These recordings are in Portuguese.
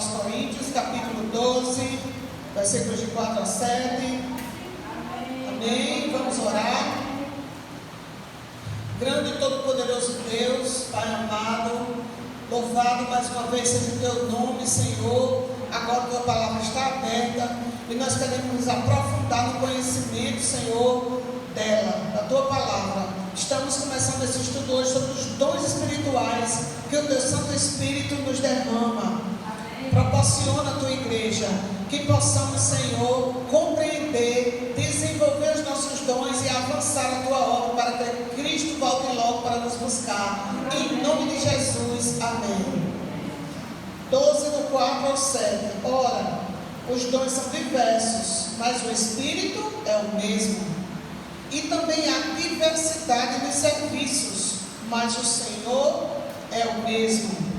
aos Coríntios, capítulo 12, versículos de 4 a 7. Amém. Vamos orar. Grande e todo-poderoso Deus, Pai amado, louvado mais uma vez seja o teu nome, Senhor. Agora a tua palavra está aberta e nós queremos nos aprofundar no conhecimento, Senhor, dela, da tua palavra. Estamos começando esse estudo hoje sobre os dons espirituais que o teu Santo Espírito nos derrama. Proporciona a tua igreja que possamos, Senhor, compreender, desenvolver os nossos dons e avançar a tua obra para que Cristo volte logo para nos buscar. Em nome de Jesus, amém. 12 do 4 ao 7. Ora, os dons são diversos, mas o Espírito é o mesmo. E também há diversidade nos serviços, mas o Senhor é o mesmo.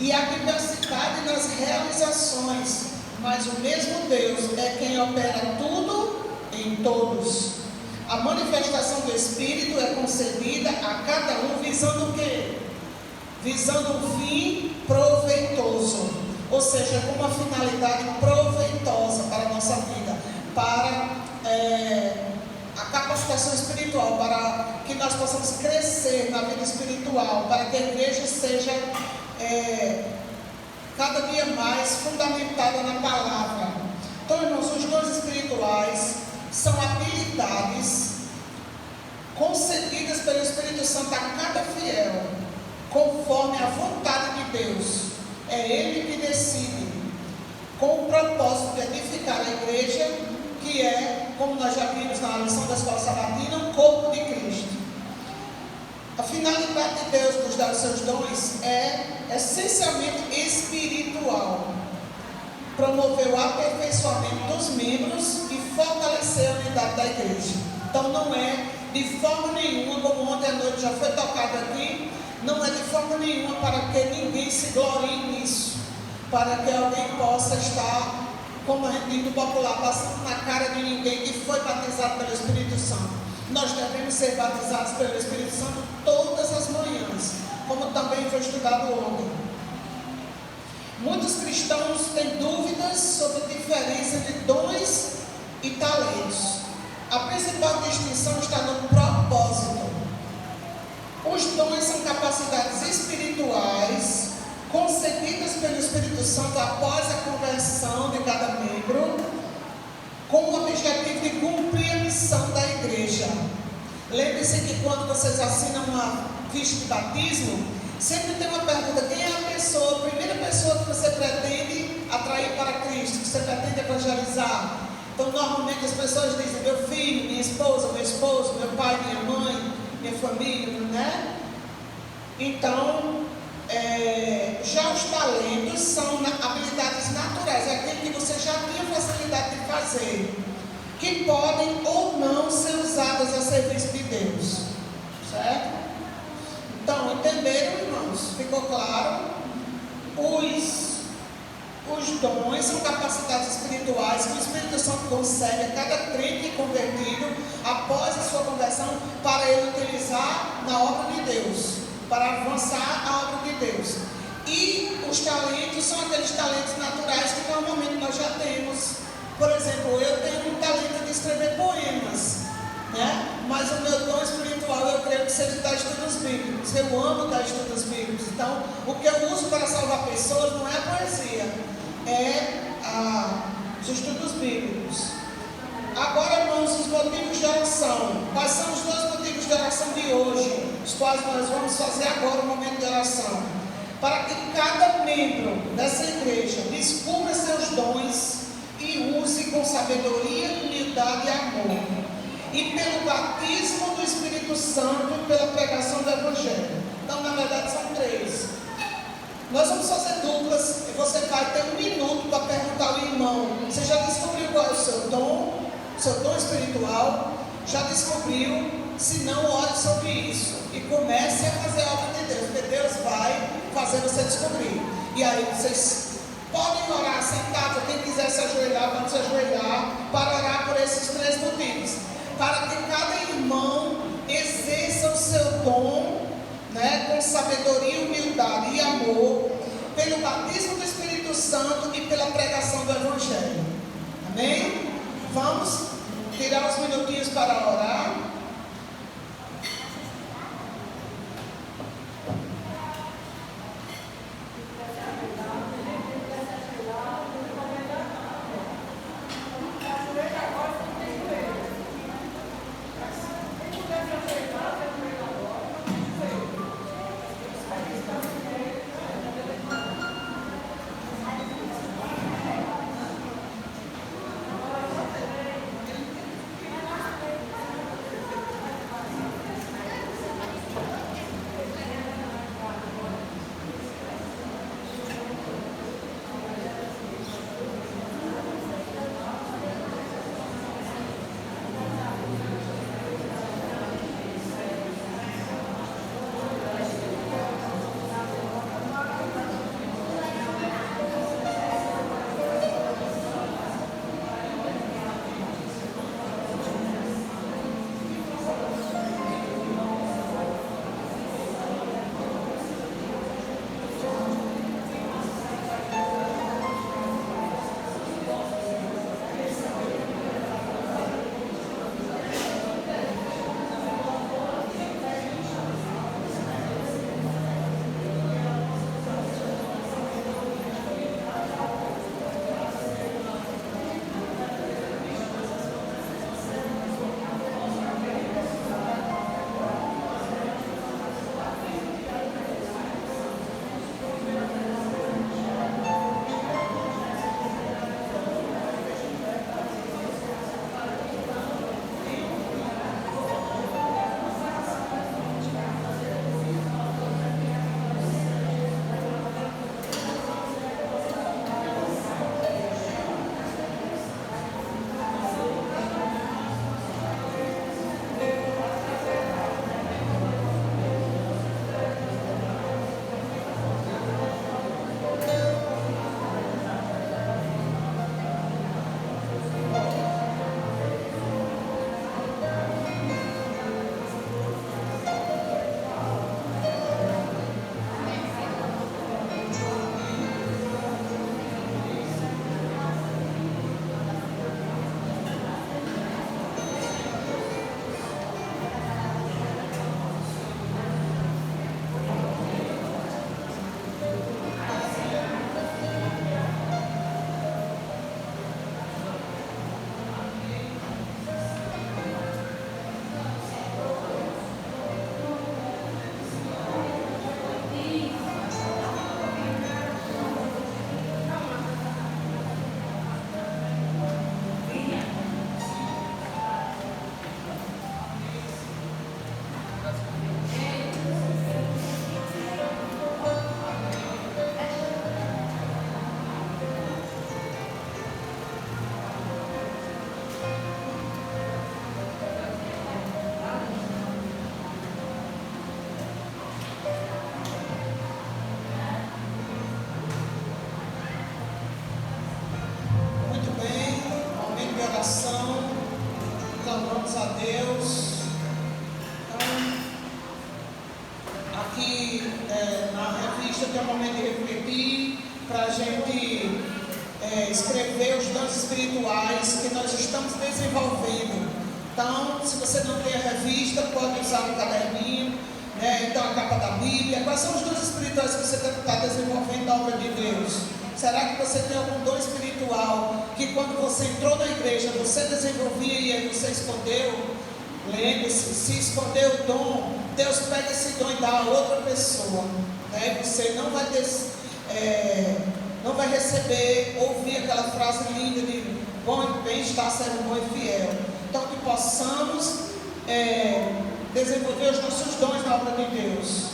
E há diversidade nas realizações, mas o mesmo Deus é quem opera tudo em todos. A manifestação do Espírito é concedida a cada um visando o quê? Visando um fim proveitoso, ou seja, com uma finalidade proveitosa para a nossa vida, para a capacitação espiritual, para que nós possamos crescer na vida espiritual, para que a igreja seja cada dia mais fundamentada na palavra. Então, irmãos, os dons espirituais são habilidades concedidas pelo Espírito Santo a cada fiel, conforme a vontade de Deus. É Ele que decide, com o propósito de edificar a igreja, que é, como nós já vimos na lição da escola sabatina, o corpo de Cristo. A finalidade de Deus nos dar os seus dons é essencialmente espiritual. Promover o aperfeiçoamento dos membros e fortalecer a unidade da igreja. Então não é de forma nenhuma, como ontem à noite já foi tocado aqui, não é de forma nenhuma para que ninguém se glorie nisso, para que alguém possa estar, como a gente diz no popular, passando na cara de ninguém que foi batizado pelo Espírito Santo. Nós devemos ser batizados pelo Espírito Santo todas as manhãs, como também foi estudado ontem. Muitos cristãos têm dúvidas sobre a diferença de dons e talentos. A principal distinção está no propósito. Os dons são capacidades espirituais concedidas pelo Espírito Santo após a conversão de cada membro, com o objetivo de cumprir a missão da igreja. Lembre-se que quando vocês assinam uma ficha de batismo, sempre tem uma pergunta: quem é a pessoa, a primeira pessoa que você pretende atrair para Cristo, que você pretende evangelizar? Então, normalmente as pessoas dizem: meu filho, minha esposa, meu esposo, meu pai, minha mãe, minha família, né? Então, já os talentos são habilidades naturais, é aquilo que você já tinha facilidade de fazer, que podem ou não ser usadas a serviço de Deus, certo? Então, entenderam, irmãos? Ficou claro? Os dons são capacidades espirituais que o Espírito Santo concede a cada crente convertido após a sua conversão para ele utilizar na obra de Deus, para avançar a obra de Deus. E os talentos são aqueles talentos naturais que normalmente nós já temos. Por exemplo, eu tenho um talento de escrever poemas, né? Mas o meu dom espiritual eu creio que seja dar estudos bíblicos. Eu amo dar estudos bíblicos. Então, o que eu uso para salvar pessoas não é a poesia, os estudos bíblicos. Agora, irmãos, os motivos de oração. Quais são os dois motivos de oração de hoje, os quais nós vamos fazer agora o momento de oração? Para que cada membro dessa igreja descubra seus dons e use com sabedoria, humildade e amor. E pelo batismo do Espírito Santo e pela pregação do Evangelho. Então, na verdade, são três. Nós vamos fazer duplas e você vai ter 1 minuto para perguntar ao irmão: você já descobriu qual é o seu dom espiritual? Já descobriu? Se não, ore sobre isso e comece a fazer a obra de Deus, porque Deus vai fazer você descobrir. E aí vocês podem orar sentados, quem quiser se ajoelhar, vamos se ajoelhar para orar por esses três motivos, para que cada irmão exerça o seu dom, né, com sabedoria, humildade e amor, pelo batismo do Espírito Espírito Santo e pela pregação do Evangelho. Amém? Vamos tirar uns minutinhos para orar. Clamamos a Deus. Então, aqui na revista tem um momento de refletir, para a gente escrever os dons espirituais que nós estamos desenvolvendo. Então, se você não tem a revista, pode usar o caderninho, então a capa da Bíblia. Quais são os dons espirituais que você está desenvolvendo na obra de Deus? Será que você tem algum dom espiritual que quando você entrou na igreja você desenvolvia e aí você escondeu? Lembre-se, se esconder o dom, Deus pega esse dom e dá a outra pessoa. Você não vai receber, ouvir aquela frase linda de bem estar sendo bom e fiel. Então que possamos desenvolver os nossos dons na obra de Deus.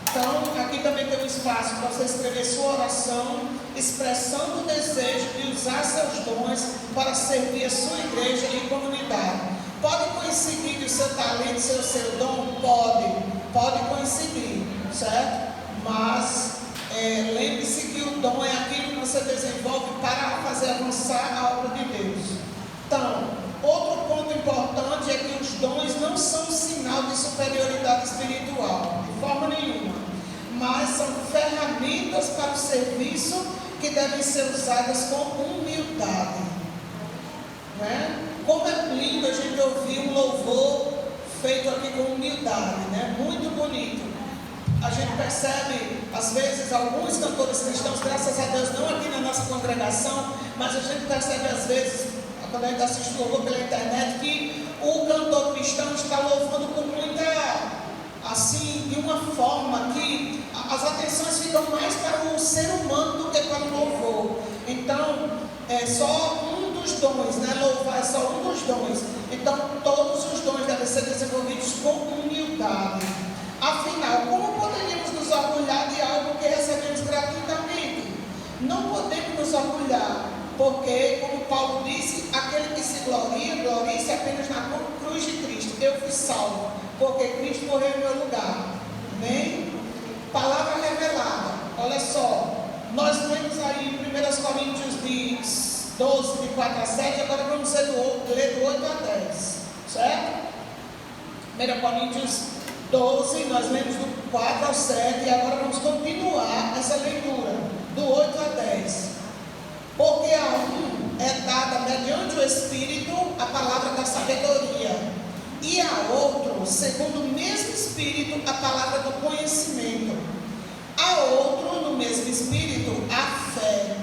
Então, aqui também tem um espaço para você escrever sua oração, expressando o desejo de usar seus dons para servir a sua igreja e comunidade. Pode coincidir o seu talento, seu dom? Pode coincidir, certo? Mas lembre-se que o dom é aquilo que você desenvolve para fazer avançar a obra de Deus. Então, outro ponto importante é que os dons não são um sinal de superioridade espiritual, de forma nenhuma, mas são ferramentas para o serviço que devem ser usadas com humildade. Né? Como é lindo a gente ouvir um louvor feito aqui com humildade, né? Muito bonito. A gente percebe, às vezes, alguns cantores cristãos, graças a Deus, não aqui na nossa congregação, mas a gente percebe, às vezes, quando a gente assiste o louvor pela internet, que o cantor cristão está louvando com muita, assim, de uma forma que as atenções ficam mais para o ser humano do que para o louvor. Então, é só um dos dons, né? Louvar é só um dos dons. Então, todos os dons devem ser desenvolvidos com humildade. Afinal, como poderíamos nos orgulhar de algo que recebemos gratuitamente? Não podemos nos orgulhar, porque, como Paulo disse, aquele que se glorie-se apenas na cruz de Cristo. Eu fui salvo, porque Cristo morreu em meu lugar. Amém? Palavra revelada. Olha só, nós lemos aí em 1 Coríntios 12, de 4 a 7, agora vamos ler do 8 a 10, certo? 1 Coríntios 12, nós lemos do 4 ao 7, e agora vamos continuar essa leitura, do 8 a 10. Porque a um é dada mediante o Espírito a palavra da sabedoria, e a outro, segundo o mesmo Espírito, a palavra do conhecimento. A outro, no mesmo Espírito, a fé.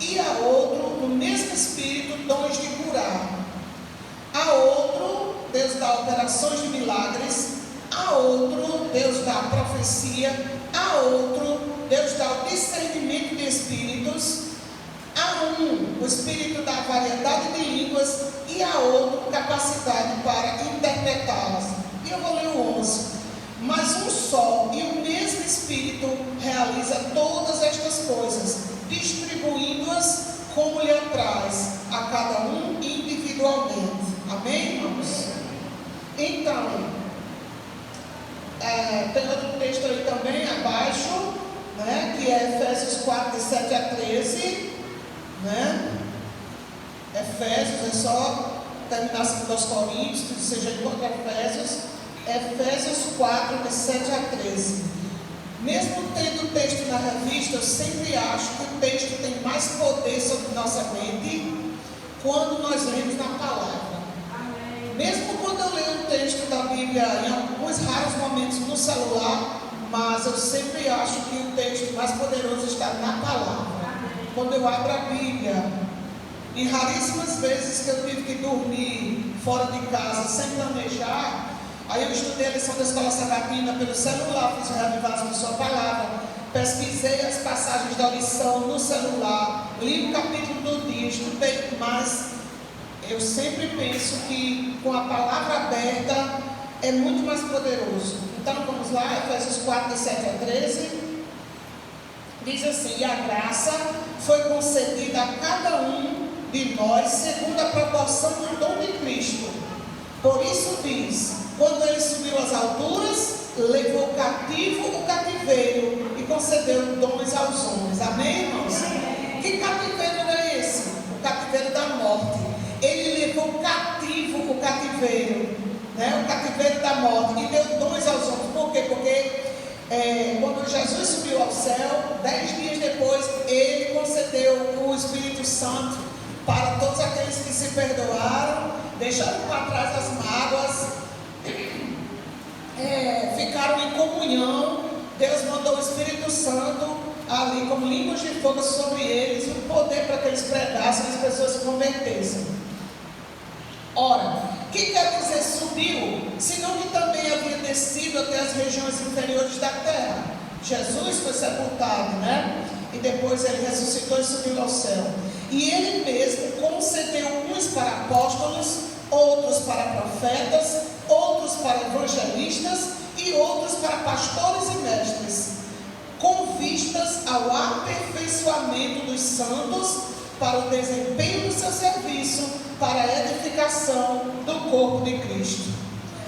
E a outro, no mesmo Espírito, dons de curar. A outro, Deus dá operações de milagres. A outro, Deus dá a profecia. A outro, Deus dá o discernimento de espíritos. A um, o Espírito dá variedade de línguas. E a outro, capacidade para interpretá-las. E eu vou ler o 11. Mas um só e o mesmo Espírito realiza todas estas coisas, distribuindo-as como lhe apraz, a cada um individualmente. Amém, irmãos? Então, tem outro texto aí também abaixo, né, que é Efésios 4, de 7 a 13, né? Efésios, é só terminar 2 Coríntios, que seja encontra Efésios. Efésios 4, de 7 a 13. Mesmo tendo o texto na revista, eu sempre acho que o texto tem mais poder sobre nossa mente quando nós lemos na palavra. Amém. Mesmo quando eu leio o texto da Bíblia em alguns raros momentos no celular, mas eu sempre acho que o texto mais poderoso está na palavra. Amém. Quando eu abro a Bíblia, em raríssimas vezes que eu tive que dormir fora de casa sem planejar, aí eu estudei a lição da Escola Sabatina pelo celular, fiz um revivação da sua palavra, pesquisei as passagens da lição no celular, li o capítulo do dia, estudei, mas eu sempre penso que com a palavra aberta é muito mais poderoso. Então vamos lá, Efésios 4, de 7 a 13, diz assim: e a graça foi concedida a cada um de nós segundo a proporção do dom de Cristo. Por isso diz: quando ele subiu às alturas, levou cativo o cativeiro e concedeu dons aos homens. Amém, irmãos? Que cativeiro é esse? O cativeiro da morte. Ele levou cativo o cativeiro, né? O cativeiro da morte, e deu dons aos homens. Por quê? Porque quando Jesus subiu ao céu, 10 dias depois, ele concedeu o Espírito Santo para todos aqueles que se perdoaram, deixaram para trás as mágoas, ficaram em comunhão. Deus mandou o Espírito Santo ali como línguas de fogo sobre eles, e o poder para que eles pregassem e as pessoas se convertessem. Ora, o que quer dizer subiu? Senão que também havia descido até as regiões inferiores da terra. Jesus foi sepultado, né? E depois ele ressuscitou e subiu ao céu. E ele mesmo concedeu uns para apóstolos, outros para profetas, outros para evangelistas e outros para pastores e mestres, com vistas ao aperfeiçoamento dos santos, para o desempenho do seu serviço, para a edificação do corpo de Cristo,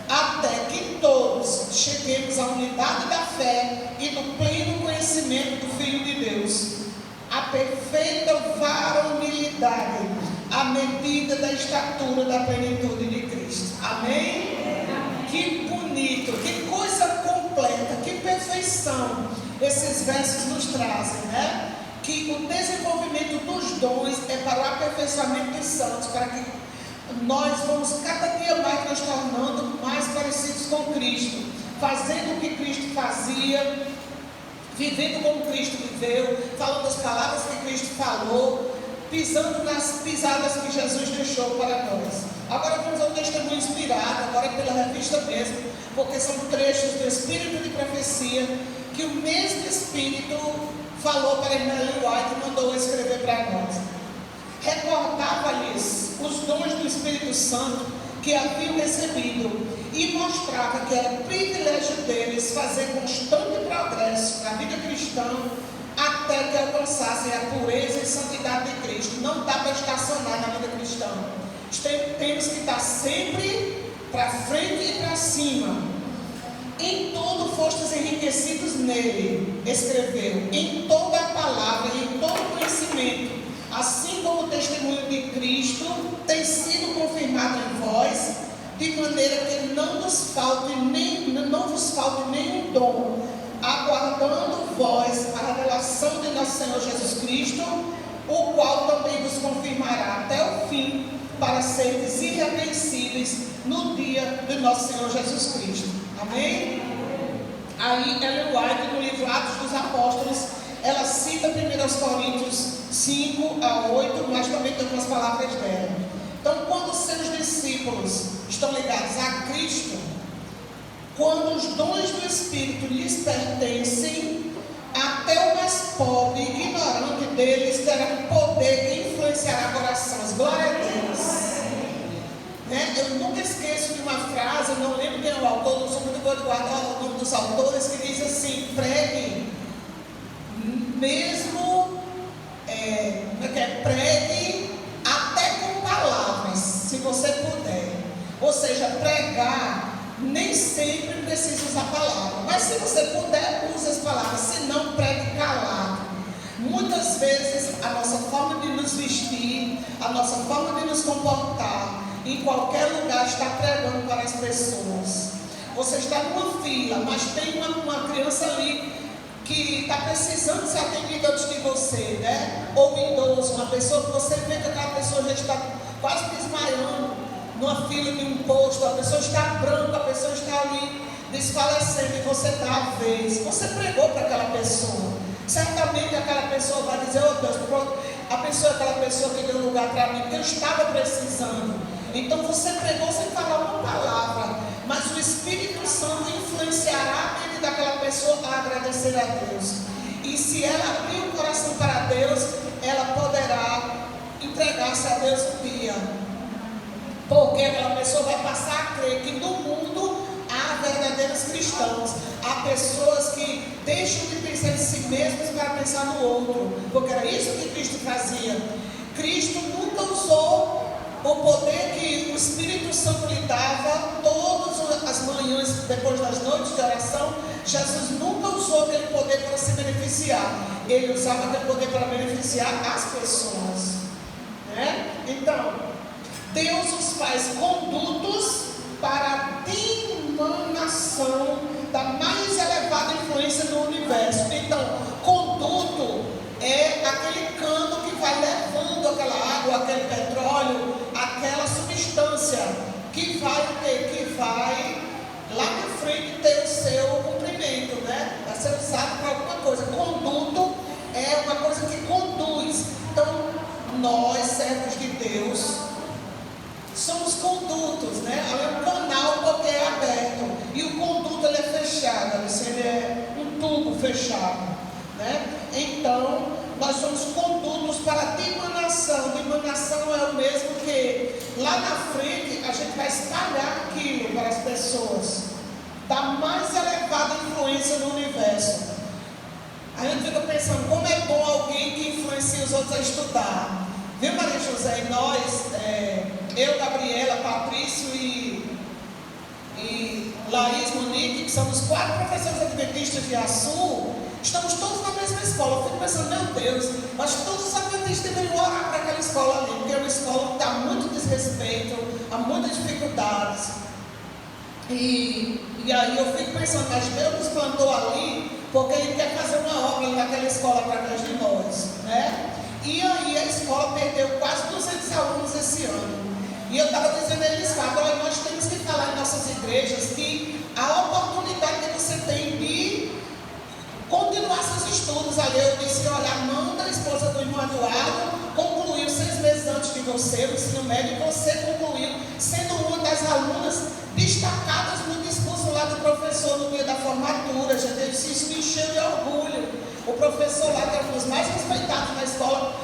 até que todos cheguemos à unidade da fé e do pleno conhecimento do Filho de Deus, a perfeita varonilidade, à medida da estatura da plenitude de Cristo. Amém? Que bonito, que coisa completa, que perfeição esses versos nos trazem, né? que o desenvolvimento dos dons é para o aperfeiçoamento dos santos, para que nós vamos cada dia mais nos tornando mais parecidos com Cristo, fazendo o que Cristo fazia, vivendo como Cristo viveu, falando as palavras que Cristo falou, pisando nas pisadas que Jesus deixou para nós. Agora vamos ao testemunho inspirado, agora pela revista mesmo, porque são trechos do Espírito de Profecia, que o mesmo Espírito falou para a irmã Ellen White e mandou escrever para nós. Recordava-lhes os dons do Espírito Santo que haviam recebido e mostrava que era privilégio deles fazer constante progresso na vida cristã até que alcançassem a pureza e santidade de Cristo. Não dá para estacionar na vida cristã. Temos que estar sempre para frente e para cima. Em tudo fostes enriquecidos nele, escreveu, em toda a palavra e em todo conhecimento, assim como o testemunho de Cristo tem sido confirmado em vós, de maneira que não vos falte nenhum dom, aguardando vós a revelação de nosso Senhor Jesus Cristo, o qual também vos confirmará até o fim, para seres irrepreensíveis no dia de nosso Senhor Jesus Cristo. Amém? Aí Ellen White, no livro Atos dos Apóstolos, ela cita 1 Coríntios 5 a 8, mas também tem algumas palavras dela. Então, quando os seus discípulos estão ligados a Cristo, quando os dons do Espírito lhes pertencem, até o mais pobre e ignorante deles terá um poder que influenciará corações. Glória a Deus. Eu nunca esqueço de uma frase, eu não lembro quem é o autor, não sou muito boa de guardar o nome dos autores, que diz assim: pregue, mesmo, pregue até com palavras, se você puder. Ou seja, pregar nem sempre precisa usar palavras, mas se você puder, use as palavras, se não, pregue calado. Muitas vezes a nossa forma de nos vestir, a nossa forma de nos comportar, em qualquer lugar está pregando para as pessoas. Você está numa fila, mas tem uma criança ali que está precisando ser atendida antes de você, né? Ou um idoso, uma pessoa que você vê que aquela pessoa já está quase desmaiando numa fila de um posto, a pessoa está branca, a pessoa está ali desfalecendo e você dá a vez. Você pregou para aquela pessoa. Certamente aquela pessoa vai dizer: oh Deus, pronto, a pessoa é aquela pessoa que deu lugar para mim, que eu estava precisando. Então você pregou sem falar uma palavra, mas o Espírito Santo influenciará a mente daquela pessoa a agradecer a Deus. E se ela abrir o coração para Deus, ela poderá entregar-se a Deus um dia. Porque aquela pessoa vai passar a crer que no mundo há verdadeiros cristãos. Há pessoas que deixam de pensar em si mesmos para pensar no outro. Porque era isso que Cristo fazia. Cristo nunca usou o poder que o Espírito Santo lhe dava todas as manhãs, depois das noites de oração. Jesus nunca usou aquele poder para se beneficiar. Ele usava aquele poder para beneficiar as pessoas, né? Então, Deus os faz condutos para a dimanação da mais elevada influência do universo. Então, conduto é aquele cano que vai levando aquela água, aquele petróleo, aquela substância que vai lá na frente ter o seu cumprimento, né? Vai ser usado para alguma coisa. Conduto é uma coisa que conduz. Então, nós, servos de Deus, somos condutos, né? É um canal porque é aberto. E o conduto ele é fechado, ele é um tubo fechado, né? Então, nós somos condutos para dimanação. Dimanação é o mesmo que lá na frente a gente vai espalhar aquilo para as pessoas, da mais elevada influência no universo. A gente fica pensando, como é bom alguém que influencia os outros a estudar. Viu, Maria José? E nós, eu, Gabriela, Patrício e Laís, Monique, que somos 4 professores adventistas de Açu, estamos todos na mesma escola. Eu fico pensando, meu Deus, mas todos os adventistas deveriam orar para aquela escola ali, porque é uma escola que há muito desrespeito, há muitas dificuldades. E aí eu fico pensando, mas Deus nos plantou ali porque ele quer fazer uma obra naquela escola através de nós, né? E aí a escola perdeu quase 200 alunos esse ano. E eu estava dizendo a eles, olha, nós temos que falar em nossas igrejas que a oportunidade que você tem de continuar seus estudos. Ali eu disse, olha, a Amanda, a esposa do irmão Eduardo, concluiu 6 meses antes de você, o ensino médio, e você concluiu, sendo uma das alunas destacadas no discurso lá do professor no dia da formatura. Já teve isso, me encheu de orgulho. O professor lá, que é um dos mais respeitados na escola,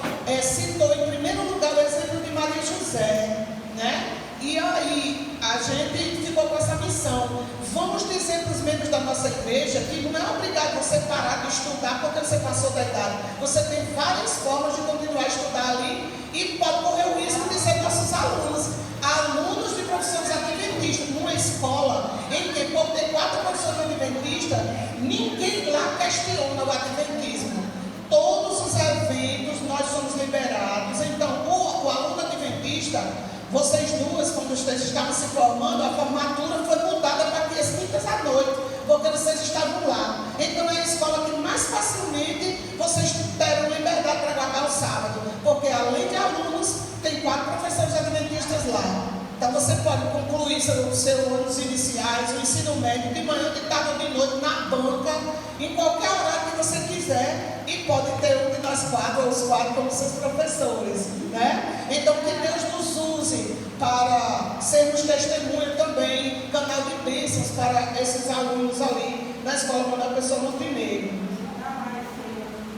citou em primeiro lugar o exemplo de Maria José, né? E aí a gente ficou com essa missão. Vamos dizer para os membros da nossa igreja que não é obrigado você parar de estudar porque você passou da idade. Você tem várias formas de continuar a estudar ali e pode correr o risco de ser nossos alunos de profissões adventistas, numa escola em que, por ter 4 profissões adventistas, ninguém lá questiona o adventismo. Todos os eventos nós somos liberados. Então, o aluno adventista, vocês duas, quando vocês estavam se formando, a formatura foi mudada para dias quintas à noite, porque vocês estavam lá. Então é a escola que mais facilmente vocês terão liberdade para guardar o sábado, porque além de alunos, tem 4 professores adventistas lá. Então você pode concluir seus anos iniciais, o ensino médio, de manhã, de tarde ou de noite, na banca, em qualquer horário que você quiser, e pode ter um de nós 4 ou os 4 como seus professores, né? Então que Deus nos use para sermos testemunha também, canal de bênçãos para esses alunos ali na escola Manuel Pessoa Montenegro.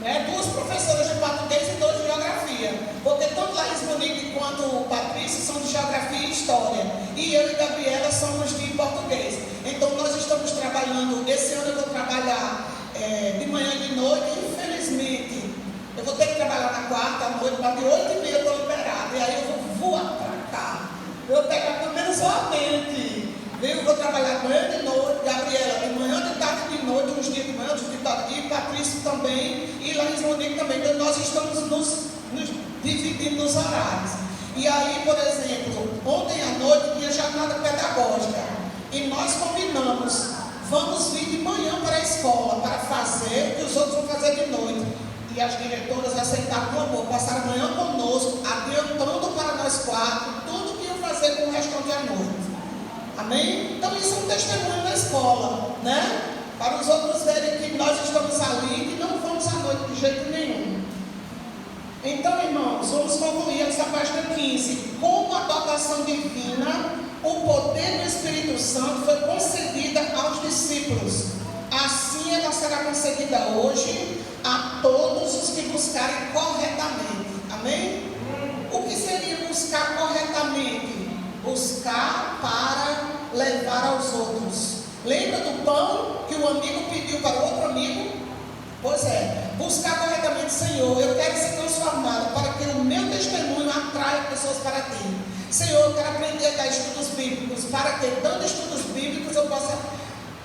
2 professoras de português e 2 de geografia, porque tanto Laís Monique quanto o Patrício são de geografia e história, e eu e Gabriela somos de português. Então nós estamos trabalhando, esse ano eu vou trabalhar de manhã e de noite, infelizmente eu vou ter que trabalhar na quarta à noite, mas de 8h30 eu estou liberada, e aí eu vou voar para cá, eu vou pegar pelo menos somente. Eu vou trabalhar de manhã e de noite, Gabriela de manhã, de tarde e de noite, uns dias de manhã, outros dias de tarde, e Patrício também, e Laís Monique também. Então nós estamos nos dividindo nos horários. E aí, por exemplo, ontem à noite tinha jornada pedagógica, e nós combinamos, vamos vir de manhã para a escola, para fazer o que os outros vão fazer de noite. E as diretoras aceitaram no amor, passaram a manhã conosco, adiantando para nós 4, tudo que iam fazer com o restante à noite. Amém? Então isso é um testemunho na escola, né? Para os outros verem que nós estamos ali e não vamos à noite de jeito nenhum. Então, irmãos, vamos concluir essa página 15. Como a dotação divina, o poder do Espírito Santo foi concedida aos discípulos. Assim ela será concedida hoje a todos os que buscarem corretamente. Amém? O que seria buscar corretamente? Buscar para levar aos outros. Lembra do pão que o amigo pediu para o outro amigo? Pois é, buscar corretamente, Senhor, eu quero ser transformado para que o meu testemunho atraia pessoas para ti. Senhor, eu quero aprender a dar estudos bíblicos, para que dando estudos bíblicos eu possa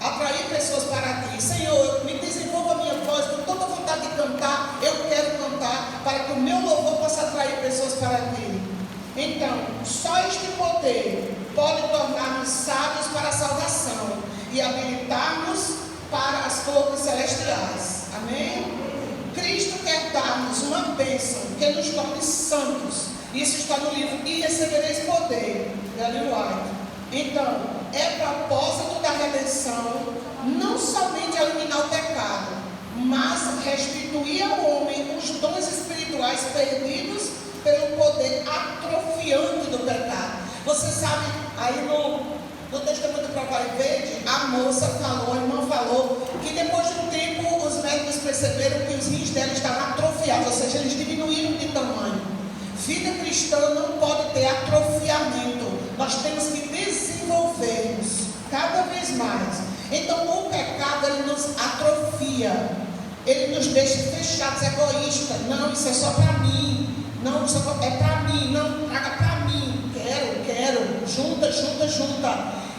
atrair pessoas para ti. Senhor, me desenvolva a minha voz, com toda vontade de cantar, eu quero cantar, para que o meu louvor possa atrair pessoas para ti. Então, só este poder pode tornar-nos sábios para a salvação e habilitar-nos para as cortes celestiais. Amém? Cristo quer dar-nos uma bênção que nos torne santos. Isso está no livro E Recebereis Poder, de Ellen White. Então, é propósito da redenção não somente eliminar o pecado, mas restituir ao homem os dons espirituais perdidos pelo poder atrofiante do pecado. Você sabe, aí no testemunho do Propósito Verde, a moça falou, a irmã falou, que depois de um tempo os médicos perceberam que os rins dela estavam atrofiados, ou seja, eles diminuíram de tamanho. Vida cristã não pode ter atrofiamento, nós temos que desenvolver-nos cada vez mais. Então o pecado, ele nos atrofia, ele nos deixa fechados, egoístas. Não, isso é só para mim. Não, isso é para mim, não, traga para mim, quero, junta.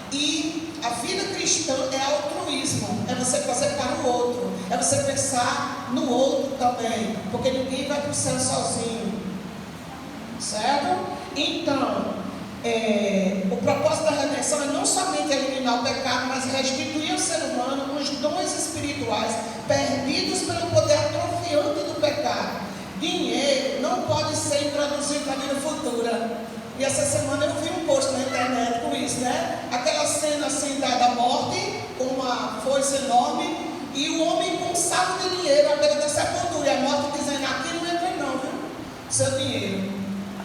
E a vida cristã é altruísmo, é você fazer para o outro, é você pensar no outro também, porque ninguém vai para o céu sozinho, certo? Então, o propósito da redenção é não somente eliminar o pecado, mas restituir aos ser humano os dons espirituais perdidos pelo poder atrofiante do pecado. Dinheiro não pode ser introduzido na vida futura. E essa semana eu vi um post na internet com isso, né? Aquela cena assim da morte, com uma foice enorme, e o homem com um saco de dinheiro à beira da sepultura, e a morte dizendo: aqui não entra não, viu? Seu dinheiro,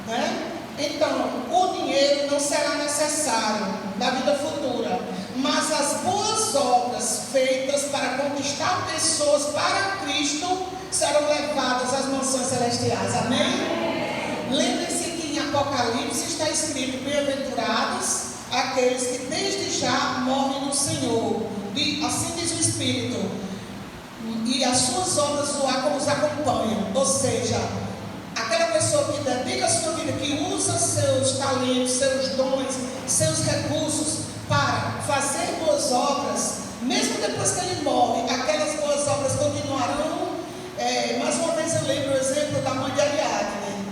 né? Então, o dinheiro não será necessário na vida futura, mas as boas obras feitas para conquistar pessoas para Cristo serão levadas às mansões celestiais. Amém? Lembre-se que em Apocalipse está escrito: bem-aventurados aqueles que desde já morrem no Senhor. E assim diz o Espírito, e as suas obras os acompanham. Ou seja, aquela pessoa que dedica a sua vida, que usa seus talentos, seus dons, seus recursos para fazer boas obras, mesmo depois que ele morre, aquelas boas obras continuarão. Mais uma vez eu lembro o exemplo da mãe de Ariadne.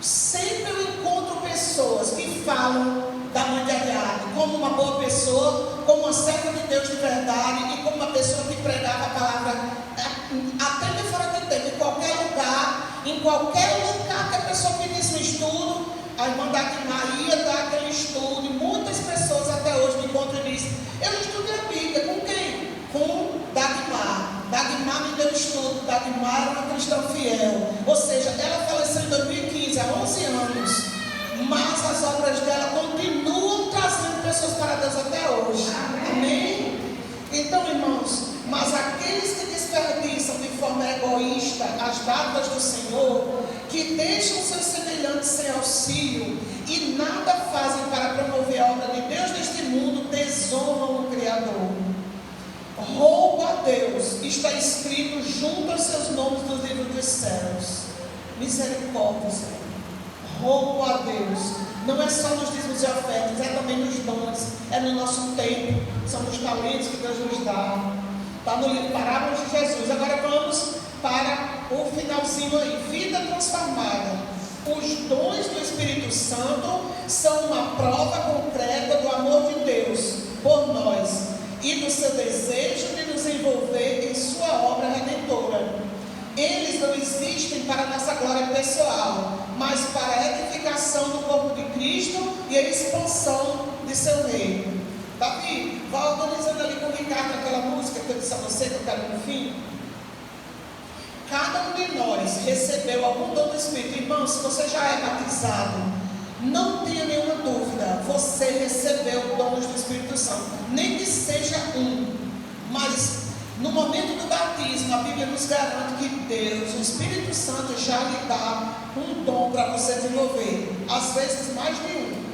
Sempre eu encontro pessoas que falam da mãe de Ariadne como uma boa pessoa, como uma serva de Deus de verdade, e como uma pessoa que pregava a palavra até de fora de tempo, em qualquer lugar que a pessoa pedisse um estudo, a irmã Dagmar ia dar aquele estudo, e muitas pessoas até hoje me encontram e dizem: eu estudei a Bíblia. Com quem? Com Dagmar. Dagmar me deu estudo. Dagmar era uma cristã fiel. Ou seja, ela faleceu em 2015, há 11 anos, mas as obras dela continuam trazendo pessoas para Deus até hoje. Amém? Então, irmãos, mas aqueles que desperdiçam de forma egoísta as dádivas do Senhor, que deixam seus semelhantes sem auxílio e nada fazem para promover a obra de Deus neste mundo, desonram o Criador. Roubo a Deus está escrito junto aos seus nomes no livro dos céus. Misericórdia, Senhor. Roubo a Deus não é só nos dízimos e ofertas, é também nos dons, é no nosso tempo, são os talentos que Deus nos dá. Está no livro Parábolas de Jesus. Agora vamos para o finalzinho aí. Vida transformada. Os dons do Espírito Santo são uma prova concreta do amor de Deus por nós e do seu desejo de nos envolver em sua obra redentora. Eles não existem para nossa glória pessoal, mas para a edificação do corpo de Cristo e a expansão de seu reino. Davi, vá organizando ali com o Ricardo aquela música que eu disse a você, que eu quero no fim. Cada um de nós recebeu algum dom do Espírito. Irmão, se você já é batizado, não tenha nenhuma dúvida, você recebeu dons do Espírito Santo, nem que seja um. Mas no momento do batismo, a Bíblia nos garante que Deus, o Espírito Santo, já lhe dá um dom para você desenvolver, às vezes mais de um,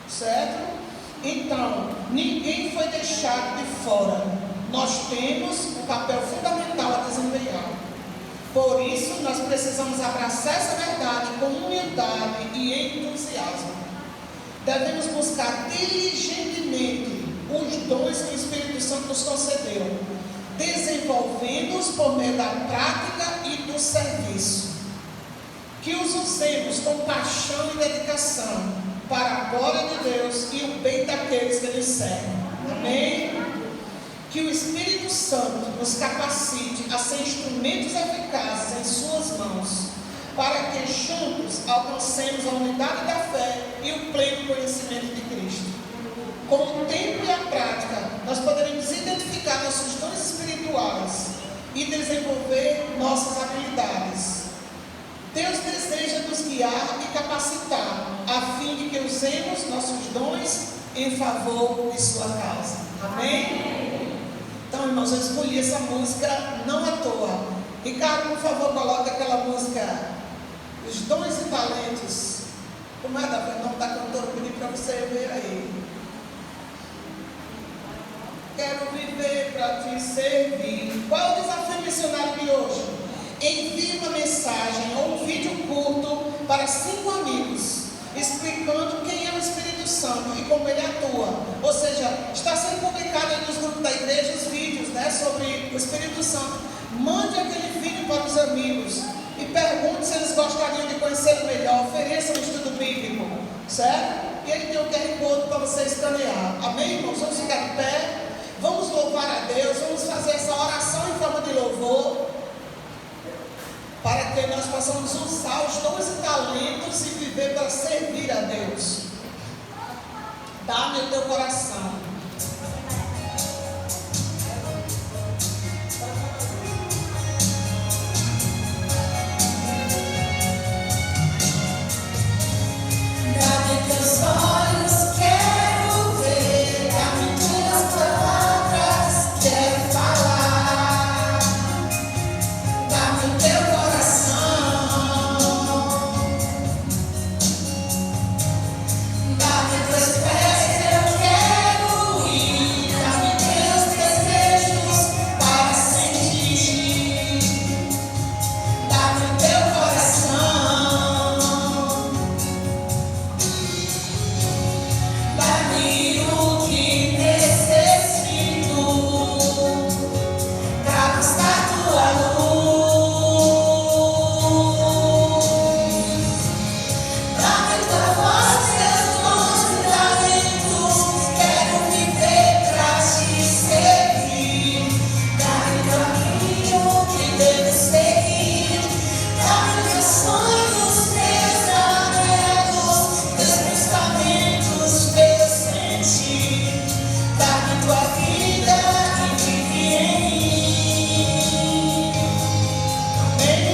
certo? Então, ninguém foi deixado de fora. Nós temos um papel fundamental a desempenhar. Por isso, nós precisamos abraçar essa verdade com humildade e entusiasmo. Devemos buscar diligentemente os dons que o Espírito Santo nos concedeu, desenvolvendo-os por meio da prática e do serviço. Que os usemos com paixão e dedicação para a glória de Deus e o bem daqueles que Ele servem. Amém? Que o Espírito Santo nos capacite a ser instrumentos eficazes em suas mãos, para que juntos alcancemos a unidade da fé e o pleno conhecimento de Cristo. Com o tempo e a prática, nós poderemos identificar nossos dons espirituais e desenvolver nossas habilidades. Deus deseja nos guiar e capacitar, a fim de que usemos nossos dons em favor de sua causa. Amém? Então, irmãos, eu escolhi essa música não à toa. Ricardo, por favor, coloque aquela música, Os Dons e Talentos. Como é, Davi? O nome da cantora, eu pedi para você ver aí. Quero viver para te servir. Qual é o desafio missionário de hoje? Envie uma mensagem ou um vídeo curto para 5 amigos, explicando quem é o Espírito Santo e como ele atua. Ou seja, está sendo publicado aí nos grupos da igreja os vídeos, né, sobre o Espírito Santo. Mande aquele vídeo para os amigos e pergunte se eles gostariam de conhecer melhor. Ofereça um estudo bíblico, certo? E ele tem o QR Code para você escanear. Amém, irmãos? Vamos ficar de pé. Vamos louvar a Deus. louvor, para que nós possamos usar os dons e talentos e viver para servir a Deus. Dá-me o teu coração. Dá-me teus olhos, quero ver. Dá-me tuas palavras, quero falar. Dá-me teu coração. Dá-me teus pés, eu quero ir. Dá-me teus desejos para sentir. Dá-me teu coração. Dá-me o que necessito para buscar tua luz. Dá-me tua voz, teus dons e talentos. Quero viver pra te servir. Dá-me o caminho que devo seguir. Dá-me teus sonhos, teus anelos, teus pensamentos, teus sentir. Dá-me tua vida e vive em mim. Amém?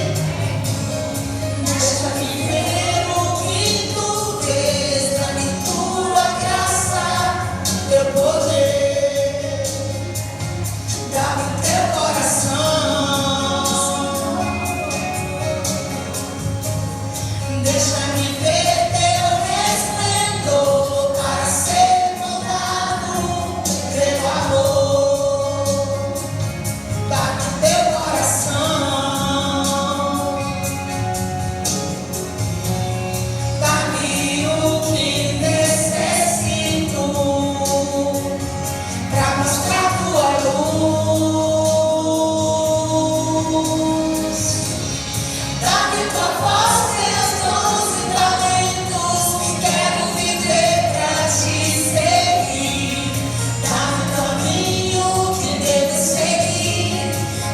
Deixa-me ver o que tu vês. Dá-me tua graça, teu poder. Dá-me teu coração. Deixa-me ver teu resplendor para ser moldado pelo amor. Dá-me teu coração. Dá-me o que necessito para mostrar tua luz. Dá-me tua voz, teus dons e talentos. Quero viver pra te seguir. Dá-me o caminho que devo seguir.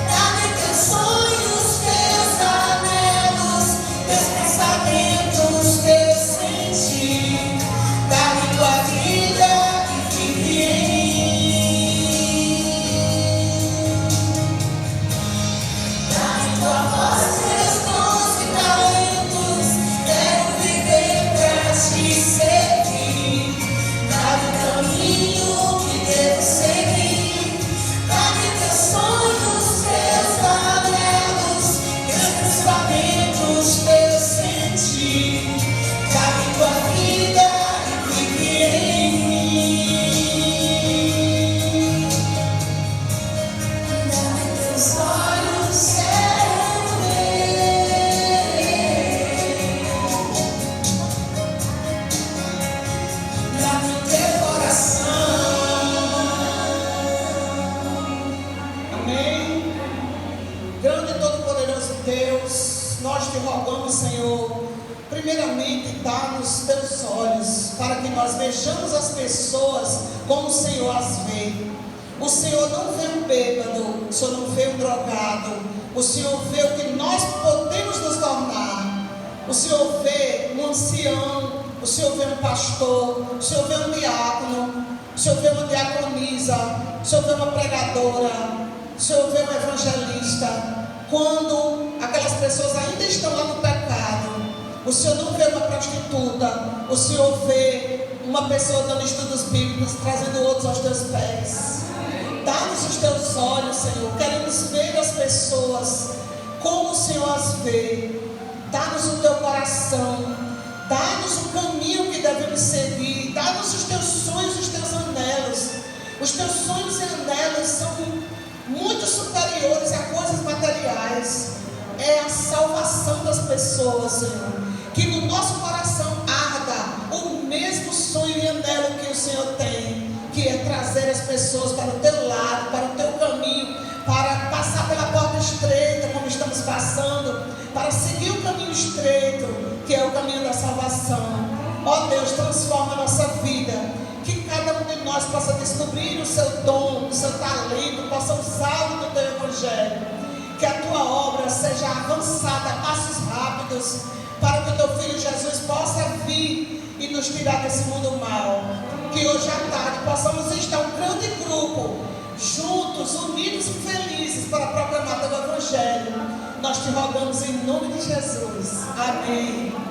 Dá-me teus sonhos, teus anelos, teus pensamentos, teus sentir. Dá-me tua vida e vive em mim. Dá-me tua voz, teus dons e talentos. Quero viver pra te servir. Dá-me o caminho que devo seguir. Dá-me teus sonhos, teus anelos, teus pensamentos, teus sentir. Dá-me tua vida e vive em mim. Dá-me teus olhos, quero ver. Dá-me teu coração. Amém? Grande e todo-poderoso Deus, nós te rogamos, Senhor, primeiramente, dá-nos teus olhos, para que nós vejamos as pessoas como o Senhor as vê. O Senhor não vê um bêbado, o Senhor não vê um drogado, o Senhor vê o que nós podemos nos tornar. O Senhor vê um ancião, o Senhor vê um pastor, o Senhor vê um diácono, o Senhor vê uma diaconisa, o Senhor vê uma pregadora, o Senhor vê um evangelista. Quando aquelas pessoas ainda estão lá no pecado, o Senhor não vê uma prostituta, o Senhor vê uma pessoa dando estudos bíblicos, trazendo outros aos teus pés. Dá-nos os teus olhos, Senhor. Queremos ver as pessoas como o Senhor as vê. Dá-nos o teu coração. Dá-nos o caminho que devemos seguir. Dá-nos os teus sonhos, os teus anelos. Os teus sonhos e anelos são muito superiores a coisas materiais. É a salvação das pessoas, Senhor. Que no nosso coração arda o mesmo sonho e anelo que o Senhor tem, que é trazer as pessoas para o teu lado, para o teu caminho, para passar pela porta estreita, como estamos passando, para seguir o caminho estreito, que é o caminho da salvação. Ó Deus, transforma a nossa vida, que cada um de nós possa descobrir o seu dom, o seu talento, possa usá-lo no teu evangelho. seja avançada a passos rápidos, para que o teu Filho Jesus possa vir e nos tirar desse mundo mal. Que hoje à tarde possamos estar um grande grupo, juntos, unidos e felizes, para proclamar teu Evangelho. Nós te rogamos em nome de Jesus. Amém.